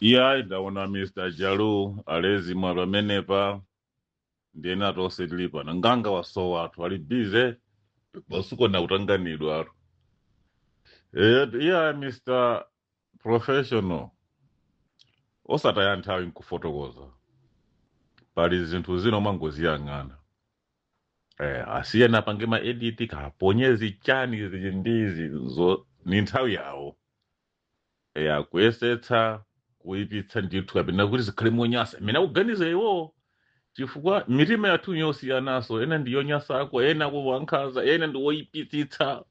iya ndaona Mr. Jalu alezi mwalo amenepa ndiye natonse tili pano nganga wasowa athu ali bize basuko na kutanganidwa athu iya Mr. Professional osataya nthawi nkufotokoza pali zinthu zino mangoziyang'ana asiyena pange ma edit kaponyezi chani zili ndizi zo ni nthawi yawo kuyesetsa kuipitsa ndithu kapena kuti zikhale monyasa mina kuganiza iwo chifukwa mitima yathu yosiyanaso ena ndiyonyasa ako ena kuwankhaza ena ndiwoyipitsitsa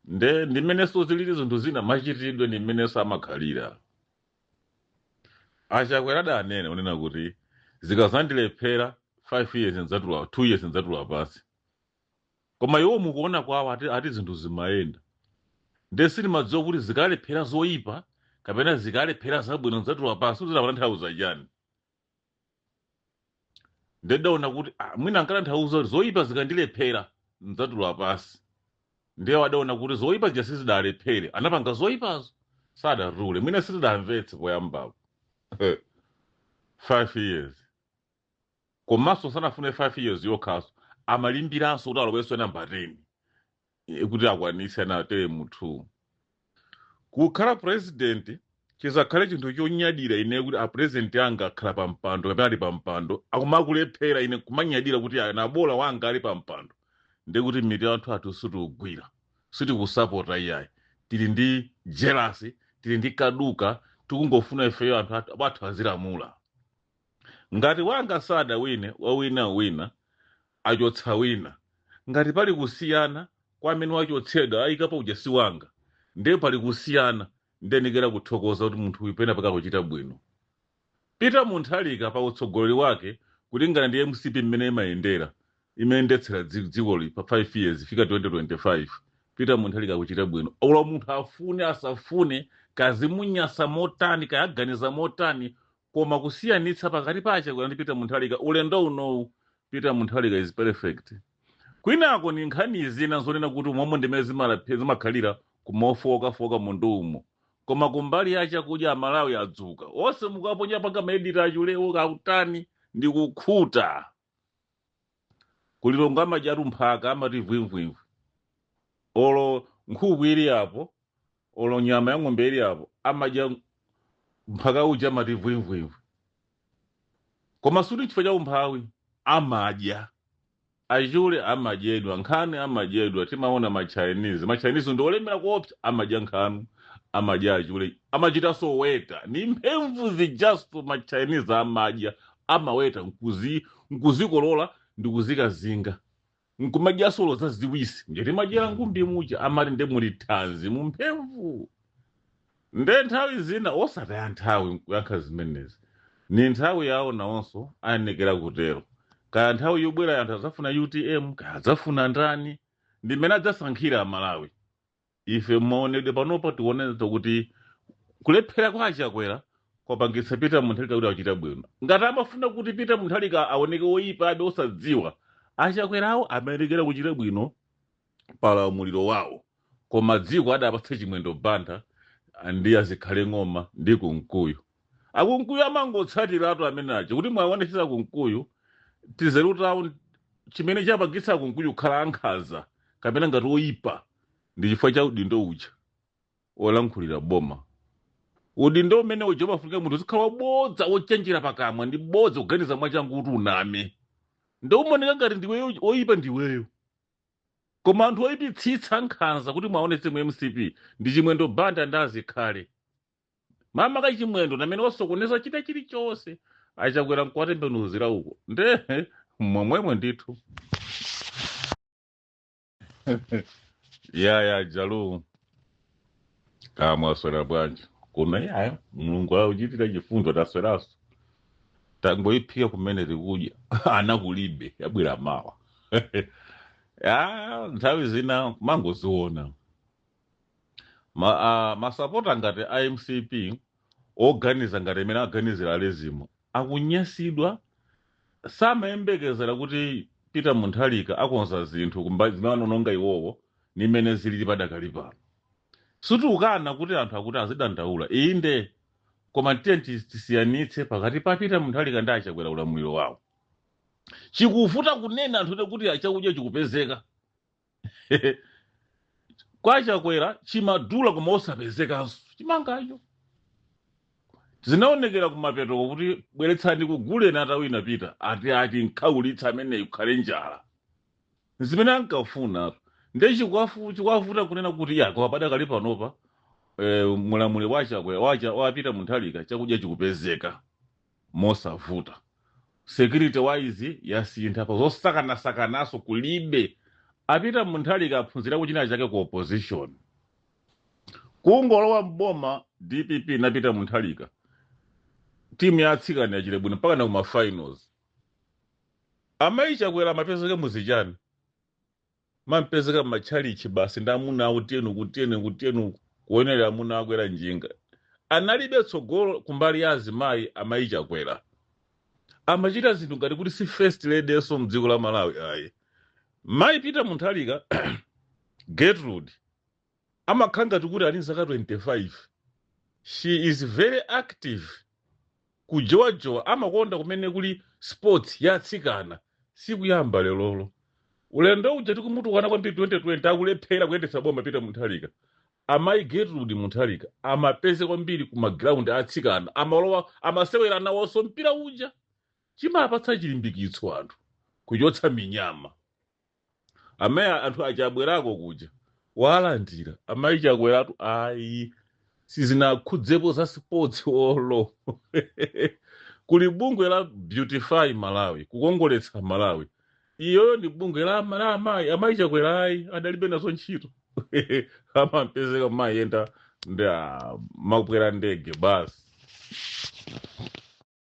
ndimeneso zilili zinthu zina machitidwe ndi mmeneso amakhalira achakwera anene unena kuti zikazandilephera 5 years nzatula 2 years nzatula pasi koma iwo mukuona kwawo ati zinthu zimayenda ndesini madziwa kuti zikalephera zoyipa kapena zikalephera zabwino nzatula pasi uzidapata nthauza chani ndedaona kuti mwina ankatanthauza kuti zoyipa zikandilephera nzatula pasi ndiye wadaona kuti zoyipa zija sizidalephere anapanga zoyipazo sadarule mwina sizidamvetse poyambapo 5 years komanso sanafune 5 years yokhaso amalimbiranso kuti aloweso namba 10 kuti akwanise anatere muthu kukhala president chizakhale chinthu chonyadira ine kuti apresident anga akhala pampando kapena ali pampando akumakulephera ine kumanyadira kuti nabola wanga ali pampando ndekuti miti anthu athu sitiugwira sitikusapota iyayi tili ndi jealousy tili ndi kaduka tikungofuna ifeyo anthu athu azilamula ngati wanga sada wine wina achotsa wina ngati pali kusiyana kwa amene wachotsedwa ayikapo ujasi wanga ndiye pali kusiyana ndenikera kuthokoza kuti munthu uyu pena pakakuchita bwino Peter Mutharika pa utsogoleri wake kulingana ndi MCP mmene imayendera imendetsera dzikoli pa 5 years fika 2025 Peter Mutharika akuchita bwino ola munthu afune asafune kazimunyasa motani kayaganiza motani koma kusiyanitsa pakati pache kuti Peter Mutharika ulendo unowu Peter Mutharika is perfect kwinako ni nkhani zina zonena kuti momwe ndimene zimakhalira kumafoka mundu umo koma kumbali yache kudya amalawi adzuka onse mukaponya panga maedita achulewo kautani ndi kukhuta kulilonga amadyatu mphaka amati vwimvwimvu olo nkhuku ili apo olo nyama ya ng'ombe ili apo amadya mphaka uja amati vwimvwimvu koma suti chifukwa cha umphawi amadya achule amadyedwa nkhani amadyedwa timaona machinese ndiolemera kuopsa amadya nkhanu amadya achule amachita soweta ni mphemvu zijasto machinese amadya amaweta nkuzikolola ndi kuzikazinga nkumadya solo zaziwisi nje timadyera ngumbi muja amati nde muli thanzi mu mphemvu nde nthawi zina osataya nthawi kuyankha zimenezi ni nthawi yawo nawonso ayenekera kutero kaya nthawi yobwera anthu azafuna UTM kaya azafuna ndani ndi mmene adzasankhira amalawi ife maonedwe panopa tioneza kuti kulephera kwa achakwera kwapangitsa Peter Mutharika kuti achita bwino ngati amafuna kuti Peter Mutharika aoneke woyipa abe osadziwa achakwerawo amayerekera kuchita bwino pala umuliro wawo koma dziko adapatsa chimwendo bantha ndi azikhale ng'oma ndi kunkuyu akunkuyu amangotsatiratu amenacho kuti mwaonetsa kunkuyu tizeru tawo chimene chapangitsa kunkuyu kukhala ankhaza kapena ngati oyipa ndi chifukwa cha udindo uja olankhulira boma udindo umene uja umafunika munthu zikhala wabodza wochenjera pakamwa ndi bodza kuganiza mwachangu kuti uname ndo umaoneka ngati ndiweyo oyipa ndiweyo koma anthu oyipitsitsa nkhanza kuti mwaonetse mu MCP ndi chimwendo banda ndazikhale mama kachimwendo namene wasokoneza chita chilichonse achakwera mkwatembenuzira uko nde mwamwemwe ndithu yaya Jalu kama aswera bwanji kuna yayo mulungu auchitira chifundo atasweraso tangoyiphika kumene tikudya anakulibe yabwera mawa nthawi zina mangoziona masapota ngati MCP oganiza ngati imene aganizira alezimo akunyasidwa samayembekezera kuti Peter Mutharika akonza zinthu zimene anononga iwowo nimene zilili padakali pano suti ukana kuti anthu akuti azidandaula inde koma tisiyanitse pakati pa Peter Mutharika ndi Achakwera ulamuliro wawo. Chikuvuta kunena anthu kuti achakudya chikupezeka. Kwa Achakwera chimadula koma osapezekaso chimangacho. Zinaonekera kumapeto kuti bweretsani kugule natawina Peter ati nkhawulitsa ameneyo khale njala. Zimene ankafuna ndi chikwavuta kunena kuti yako abada kali panopa mulamuli wa Achakwera wa Peter Mutharika chakudya chikupezeka mosavuta. Security wise yasintha pa zosakanaso kulibe. Peter Mutharika aphunzira kuchina chake ku opposition. Kungolowa mboma DPP na Peter Mutharika. Timu ya atsikana yachile bwino mpaka na kuma finals. Achakwera amapezeka muzijani. Mampezeka machalichi basi ndamuna kutienu kuonera amuna akwera njinga. Analibe tsogolo kumbali ya azimayi Achakwera. Amachita zinthu ngati kuti si first lady so mdziko la Malawi ayi. Mai Peter Mutharika Gertrude amakhanga kuti ali zaka 25. She is very active. Kujowajowa amakonda kumene kuli sports yatsikana sikuyamba lelolo. Ulendo uja tikumutukana kwambiri 2020 akulephera kuyendetsa boma Peter Mutharika. Amayi Gertrude Mutharika amapeze kwambiri kuma ground atsikana amalowa amasewera nawonso mpira uja. Chimapatsa chilimbikitso anthu kuchotsa minyama. Amaya anthu achabwerako kuja walandira amayi Chakweratu ayi sizinakhudzepo za sports olo. Kuli bungwe la Beautify Malawi kukongoletsa Malawi. Iyo ni bungwe la amayi Chakwera ayi adalibe nazo ntchito. Amampezeka mayenda nda makwera ndege basi.